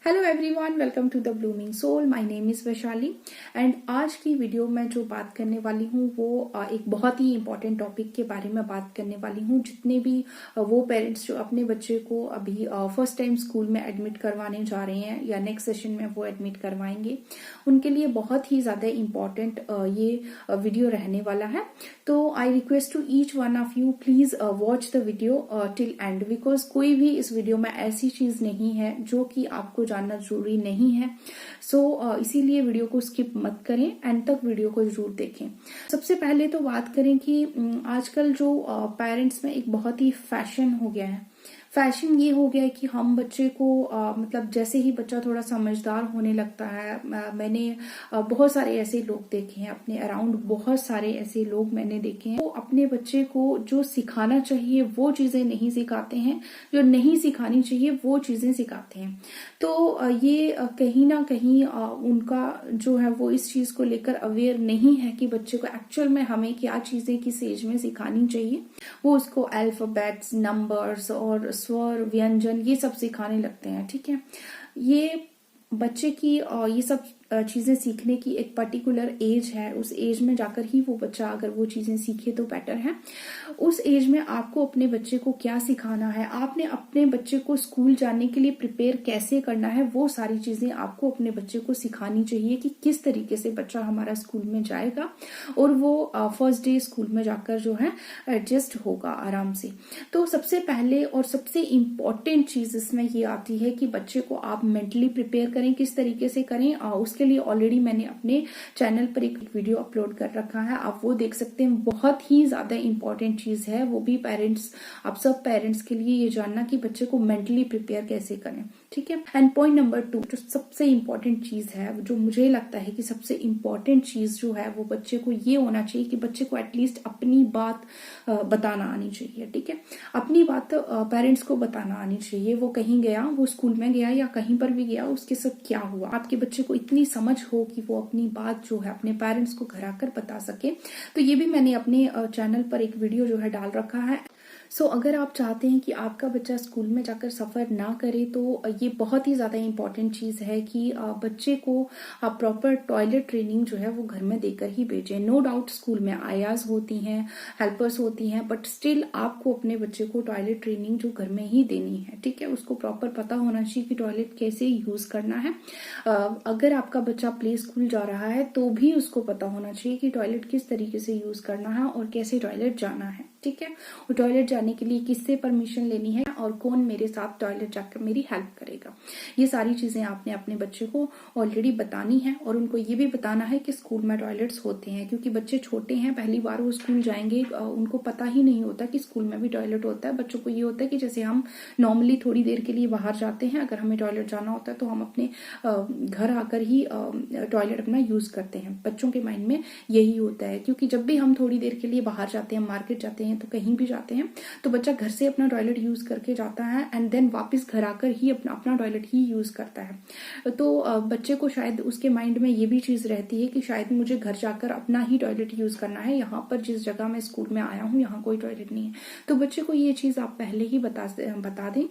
Hello everyone, welcome to the blooming soul. My name is Vaishali and आज की video में जो बात करने वाली हूँ वो एक बहुत ही इम्पोर्टेंट टॉपिक के बारे में बात करने वाली हूँ। जितने भी वो पेरेंट्स जो अपने बच्चे को अभी फर्स्ट टाइम स्कूल में एडमिट करवाने जा रहे हैं या नेक्स्ट सेशन में वो एडमिट करवाएंगे, उनके लिए बहुत ही ज्यादा इम्पोर्टेंट ये वीडियो रहने वाला है। तो I request to each one of you, please watch the video till end, because कोई भी इस वीडियो में ऐसी चीज नहीं है जो कि आपको जानना जरूरी नहीं है। सो इसीलिए वीडियो को स्किप मत करें, एंड तक वीडियो को जरूर देखें। सबसे पहले तो बात करें कि आजकल जो पेरेंट्स में एक बहुत ही फैशन हो गया है। फैशन ये हो गया है कि हम बच्चे को मतलब जैसे ही बच्चा थोड़ा समझदार होने लगता है, मैंने बहुत सारे ऐसे लोग देखे हैं अपने अराउंड, बहुत सारे ऐसे लोग मैंने देखे हैं वो अपने बच्चे को जो सिखाना चाहिए वो चीजें नहीं सिखाते हैं, जो नहीं सिखानी चाहिए वो चीजें सिखाते हैं। तो ये कहीं ना कहीं उनका जो है वो इस चीज को लेकर अवेयर नहीं है कि बच्चे को एक्चुअल में हमें क्या चीजें किस एज में सिखानी चाहिए। वो उसको अल्फाबेट्स, नंबर्स और स्वर, व्यंजन ये सब सिखाने लगते हैं। ठीक है, ये बच्चे की ये सब चीजें सीखने की एक पर्टिकुलर एज है। उस एज में जाकर ही वो बच्चा अगर वो चीजें सीखे तो बेटर है। उस एज में आपको अपने बच्चे को क्या सिखाना है, आपने अपने बच्चे को स्कूल जाने के लिए प्रिपेयर कैसे करना है, वो सारी चीजें आपको अपने बच्चे को सिखानी चाहिए कि किस तरीके से बच्चा हमारा स्कूल में जाएगा और वो फर्स्ट डे स्कूल में जाकर जो है एडजस्ट होगा आराम से। तो सबसे पहले और सबसे इम्पोर्टेंट चीज इसमें ये आती है कि बच्चे को आप मेंटली प्रिपेयर करें। किस तरीके से करें, उसके लिए ऑलरेडी मैंने अपने चैनल पर एक वीडियो अपलोड कर रखा है, आप वो देख सकते हैं। बहुत ही ज्यादा इंपॉर्टेंट चीज है, वो भी पेरेंट्स, आप सब पेरेंट्स के लिए ये जानना कि बच्चे को मेंटली प्रिपेयर कैसे करें। ठीक है, एंड पॉइंट नंबर 2 जो सबसे इंपॉर्टेंट चीज है, जो मुझे लगता है कि सबसे इंपॉर्टेंट चीज जो है वो बच्चे को ये होना चाहिए कि बच्चे को एटलीस्ट अपनी बात बताना आनी चाहिए। ठीक है, अपनी बात पेरेंट्स को बताना आनी चाहिए। वो कहीं गया, वो स्कूल में गया या कहीं पर भी गया, उसके साथ क्या हुआ, आपके बच्चे को इतनी समझ हो कि वो अपनी बात जो है अपने पेरेंट्स को घर आकर बता सके। तो ये भी मैंने अपने चैनल पर एक वीडियो जो है डाल रखा है। सो अगर आप चाहते हैं कि आपका बच्चा स्कूल में जाकर सफर ना करे, तो ये बहुत ही ज्यादा इंपॉर्टेंट चीज है कि बच्चे को आप प्रॉपर टॉयलेट ट्रेनिंग जो है वो घर में देकर ही भेजें। नो डाउट स्कूल में आयाज होती हैं, हेल्पर्स होती हैं, बट स्टिल आपको अपने बच्चे को टॉयलेट ट्रेनिंग जो घर में ही देनी है। ठीक है, उसको प्रॉपर पता होना चाहिए कि टॉयलेट कैसे यूज करना है। अगर आपका बच्चा प्ले स्कूल जा रहा है तो भी उसको पता होना चाहिए कि टॉयलेट किस तरीके से यूज करना है और कैसे टॉयलेट जाना है। ठीक है, और टॉयलेट जाने के लिए किससे परमिशन लेनी है और कौन मेरे साथ टॉयलेट जाकर मेरी हेल्प करेगा। ये सारी चीजें आपने अपने बच्चे को ऑलरेडी बतानी है, और उनको ये भी बताना है कि स्कूल में टॉयलेट्स होते हैं, क्योंकि बच्चे छोटे हैं, पहली बार वो स्कूल जाएंगे, उनको पता ही नहीं होता कि स्कूल में भी टॉयलेट होता है। बच्चों को ये होता है कि जैसे हम नॉर्मली थोड़ी देर के लिए बाहर जाते हैं, अगर हमें टॉयलेट जाना होता है तो हम अपने घर आकर ही टॉयलेट अपना यूज करते हैं। बच्चों के माइंड में यही होता है, क्योंकि जब भी हम थोड़ी देर के लिए बाहर जाते हैं, मार्केट जाते हैं तो कहीं भी जाते हैं, तो बच्चा घर से अपना टॉयलेट यूज करके जाता है एंड देन वापस घर आकर ही अपना टॉयलेट ही यूज करता है। तो बच्चे को शायद उसके माइंड में ये भी चीज रहती है कि शायद मुझे घर जाकर अपना ही टॉयलेट यूज करना है, यहाँ पर जिस जगह मैं स्कूल में आया हूँ यहाँ कोई टॉयलेट नहीं है। तो बच्चे को ये चीज आप पहले ही बता दें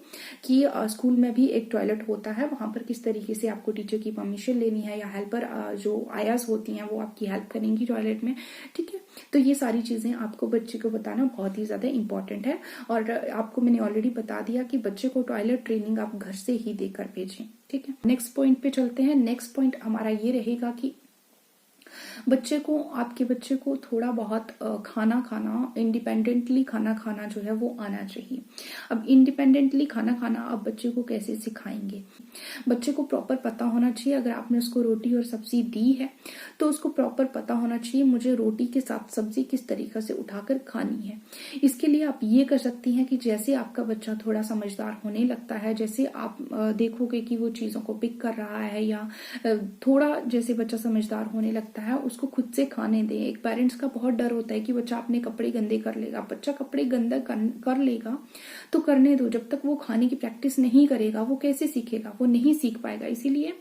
कि स्कूल में भी एक टॉयलेट होता है, वहां पर किस तरीके से आपको टीचर की परमिशन लेनी है, या हेल्पर जो आयास होती हैं वो आपकी हेल्प करेंगी टॉयलेट में। ठीक है, तो ये सारी चीजें आपको बच्चे को बताना बहुत ही ज्यादा इंपॉर्टेंट है, और आपको मैंने ऑलरेडी बता दिया कि बच्चे को टॉयलेट ट्रेनिंग आप घर से ही देकर भेजें। ठीक है, नेक्स्ट पॉइंट पे चलते हैं। नेक्स्ट पॉइंट हमारा ये रहेगा कि आपके बच्चे को थोड़ा बहुत खाना खाना, इंडिपेंडेंटली खाना खाना जो है वो आना चाहिए। अब इंडिपेंडेंटली खाना खाना आप बच्चे को कैसे सिखाएंगे? बच्चे को प्रॉपर पता होना चाहिए। अगर आपने उसको रोटी और सब्जी दी है तो उसको प्रॉपर पता होना चाहिए मुझे रोटी के साथ सब्जी किस तरीके से उठाकर खानी है। इसके लिए आप ये कर सकती हैं कि जैसे आपका बच्चा थोड़ा समझदार होने लगता है, जैसे आप देखोगे कि वो चीजों को पिक कर रहा है, या थोड़ा जैसे बच्चा समझदार होने लगता सकता है उसको खुद से खाने दें। एक पेरेंट्स का बहुत डर होता है कि बच्चा अपने कपड़े गंदे कर लेगा। बच्चा कपड़े गंदा कर लेगा तो करने दो, जब तक वो खाने की प्रैक्टिस नहीं करेगा वो कैसे सीखेगा, वो नहीं सीख पाएगा। इसीलिए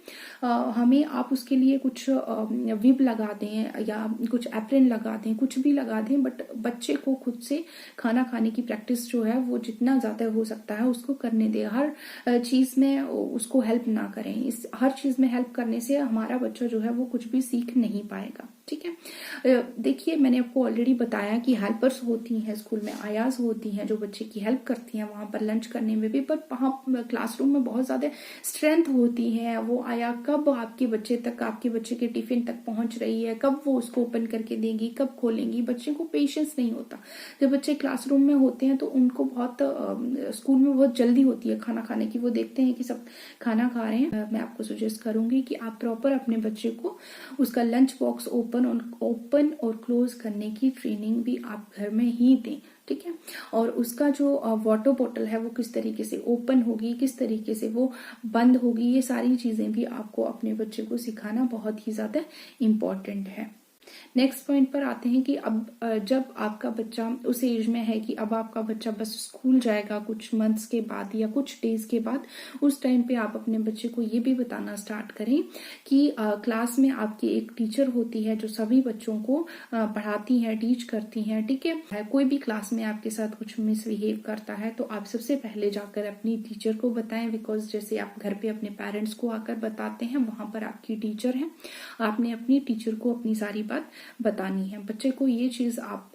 हमें आप उसके लिए कुछ विब लगा दें या कुछ एप्रन लगा दें, कुछ भी लगा दें, बट बच्चे को खुद से खाना खाने की प्रैक्टिस जो है वो जितना ज्यादा हो सकता है उसको करने दें। हर चीज में उसको हेल्प ना करें। इस हर चीज में हेल्प करने से हमारा बच्चा जो है वो कुछ भी सीख नहीं पाएगा। ठीक है, देखिए मैंने आपको ऑलरेडी बताया कि हेल्पर्स होती हैं स्कूल में, आयाज होती हैं जो बच्चे की हेल्प करती हैं वहां पर लंच करने में भी, पर वहां क्लासरूम में बहुत ज्यादा स्ट्रेंथ होती है। वो आया कब आपके बच्चे तक, आपके बच्चे के टिफिन तक पहुंच रही है, कब वो उसको ओपन करके देंगी, कब खोलेंगी, बच्चे को पेशेंस नहीं होता। जब बच्चे क्लासरूम में होते हैं तो उनको बहुत स्कूल में बहुत जल्दी होती है खाना खाने की। वो देखते हैं कि सब खाना खा रहे हैं। मैं आपको सजेस्ट करूंगी कि आप प्रॉपर अपने बच्चे को उसका लंच बॉक्स ओपन और क्लोज करने की ट्रेनिंग भी आप घर में ही दें। ठीक है, और उसका जो वाटर बॉटल है वो किस तरीके से ओपन होगी, किस तरीके से वो बंद होगी, ये सारी चीजें भी आपको अपने बच्चे को सिखाना बहुत ही ज्यादा इम्पोर्टेंट है। नेक्स्ट पॉइंट पर आते हैं कि अब जब आपका बच्चा उस एज में है कि अब आपका बच्चा बस स्कूल जाएगा कुछ मंथ्स के बाद या कुछ डेज के बाद, उस टाइम पे आप अपने बच्चे को ये भी बताना स्टार्ट करें कि क्लास में आपकी एक टीचर होती है जो सभी बच्चों को पढ़ाती है, टीच करती है। ठीक है, कोई भी क्लास में आपके साथ कुछ मिसबिहेव करता है तो आप सबसे पहले जाकर अपनी टीचर को बताएं, बिकॉज जैसे आप घर पे अपने पेरेंट्स को आकर बताते हैं, वहां पर आपकी टीचर है, आपने अपनी टीचर को अपनी सारी बात बतानी है। बच्चे को ये चीज आप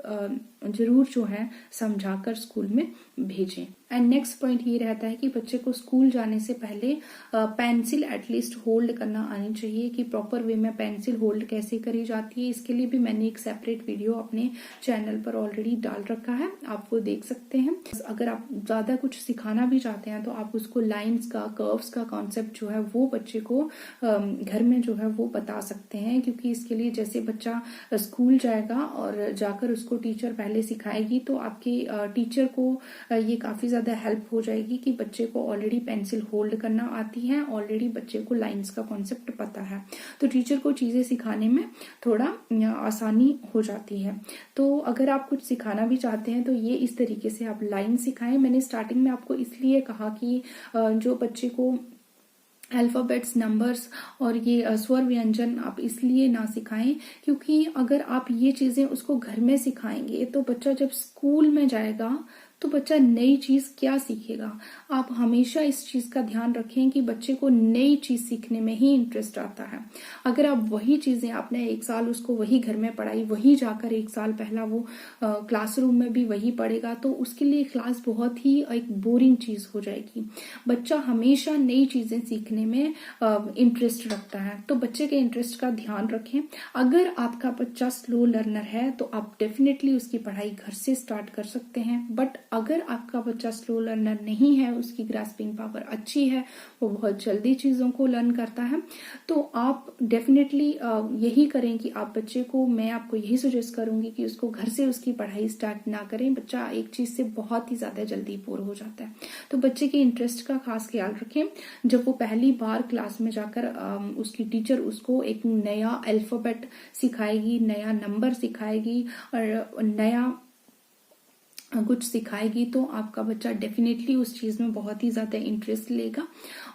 जरूर जो है समझाकर स्कूल में भेजें। एंड नेक्स्ट पॉइंट ये रहता है कि बच्चे को स्कूल जाने से पहले पेंसिल एटलीस्ट होल्ड करना आनी चाहिए, कि प्रॉपर वे में पेंसिल होल्ड कैसे करी जाती है। इसके लिए भी मैंने एक सेपरेट वीडियो अपने चैनल पर ऑलरेडी डाल रखा है, आप वो देख सकते हैं। अगर आप ज्यादा कुछ सिखाना भी चाहते हैं तो आप उसको लाइंस का, कर्व्स का कॉन्सेप्ट जो है वो बच्चे को घर में जो है वो बता सकते हैं, क्योंकि इसके लिए जैसे बच्चा स्कूल जाएगा और जाकर उसको टीचर पहले सिखाएगी तो आपकी टीचर को ये काफी ज्यादा हेल्प हो जाएगी कि बच्चे को ऑलरेडी पेंसिल होल्ड करना आती है, ऑलरेडी बच्चे को लाइंस का कॉन्सेप्ट पता है, तो टीचर को चीजें सिखाने में थोड़ा आसानी हो जाती है। तो अगर आप कुछ सिखाना भी चाहते हैं तो ये इस तरीके से आप लाइन सिखाएं। मैंने स्टार्टिंग में आपको इसलिए कहा कि जो बच्चे को अल्फाबेट्स, नंबर्स और ये स्वर व्यंजन आप इसलिए ना सिखाएं क्योंकि अगर आप ये चीजें उसको घर में सिखाएंगे तो बच्चा जब स्कूल में जाएगा तो बच्चा नई चीज क्या सीखेगा। आप हमेशा इस चीज का ध्यान रखें कि बच्चे को नई चीज सीखने में ही इंटरेस्ट आता है। अगर आप वही चीजें आपने एक साल उसको वही घर में पढ़ाई, वही जाकर एक साल पहला वो क्लासरूम में भी वही पढ़ेगा तो उसके लिए क्लास बहुत ही एक बोरिंग चीज हो जाएगी। बच्चा हमेशा नई चीजें सीखने में इंटरेस्ट रखता है, तो बच्चे के इंटरेस्ट का ध्यान रखें। अगर आपका बच्चा स्लो लर्नर है तो आप डेफिनेटली उसकी पढ़ाई घर से स्टार्ट कर सकते हैं, बट अगर आपका बच्चा स्लो लर्नर नहीं है, उसकी ग्रास्पिंग पावर अच्छी है, वो बहुत जल्दी चीजों को लर्न करता है, तो आप डेफिनेटली यही करें कि आप बच्चे को, मैं आपको यही सजेस्ट करूंगी कि उसको घर से उसकी पढ़ाई स्टार्ट ना करें। बच्चा एक चीज से बहुत ही ज्यादा जल्दी बोर हो जाता है, तो बच्चे के इंटरेस्ट का खास ख्याल रखें। जब वो पहली बार क्लास में जाकर उसकी टीचर उसको एक नया अल्फाबेट सिखाएगी, नया नंबर सिखाएगी और नया कुछ सिखाएगी तो आपका बच्चा डेफिनेटली उस चीज में बहुत ही ज्यादा इंटरेस्ट लेगा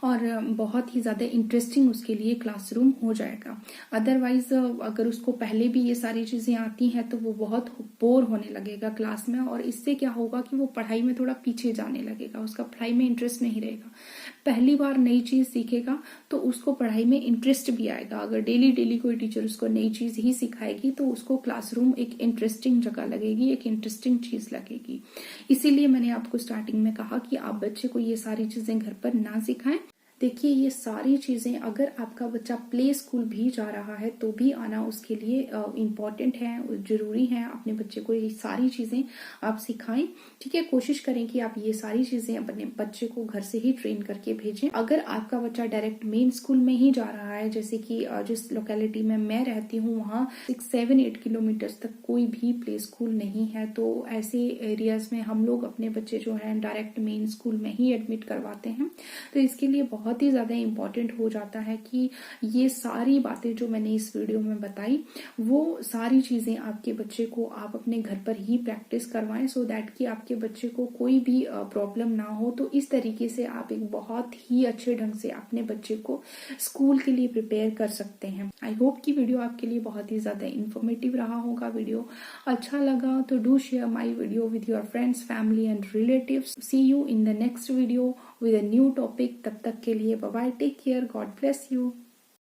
और बहुत ही ज्यादा इंटरेस्टिंग उसके लिए क्लासरूम हो जाएगा। अदरवाइज अगर उसको पहले भी ये सारी चीजें आती हैं तो वो बहुत बोर होने लगेगा क्लास में, और इससे क्या होगा कि वो पढ़ाई में थोड़ा पीछे जाने लगेगा, उसका पढ़ाई में इंटरेस्ट नहीं रहेगा। पहली बार नई चीज सीखेगा तो उसको पढ़ाई में इंटरेस्ट भी आएगा। अगर डेली डेली कोई टीचर उसको नई चीज ही सिखाएगी तो उसको क्लासरूम एक इंटरेस्टिंग जगह लगेगी, एक इंटरेस्टिंग चीज लगेगी। इसीलिए मैंने आपको स्टार्टिंग में कहा कि आप बच्चे को ये सारी चीजें घर पर ना सिखाएं। देखिए ये सारी चीजें अगर आपका बच्चा प्ले स्कूल भी जा रहा है तो भी आना उसके लिए इम्पोर्टेंट है, जरूरी है। अपने बच्चे को ये सारी चीजें आप सिखाएं। ठीक है, कोशिश करें कि आप ये सारी चीजें अपने बच्चे को घर से ही ट्रेन करके भेजें। अगर आपका बच्चा डायरेक्ट मेन स्कूल में ही जा रहा है, जैसे कि जिस लोकेलिटी में मैं रहती हूँ वहाँ 6-7-8 किलोमीटर तक कोई भी प्ले स्कूल नहीं है, तो ऐसे एरियाज में हम लोग अपने बच्चे जो है डायरेक्ट मेन स्कूल में ही एडमिट करवाते हैं। तो इसके लिए बहुत बहुत ही ज़्यादा इम्पॉर्टेंट हो जाता है कि ये सारी बातें जो मैंने इस वीडियो में बताई वो सारी चीज़ें आपके बच्चे को आप अपने घर पर ही प्रैक्टिस करवाएं, सो दैट कि आपके बच्चे को कोई भी प्रॉब्लम ना हो। तो इस तरीके से आप एक बहुत ही अच्छे ढंग से अपने बच्चे को स्कूल के लिए प्रिपेयर कर सकते हैं। आई होप कि वीडियो आपके लिए बहुत ही ज़्यादा इन्फॉर्मेटिव रहा होगा। वीडियो अच्छा लगा तो do share my video with your friends, family and relatives. See you in the next video with a new topic. तब तक के लिए bye bye, take care, God bless you.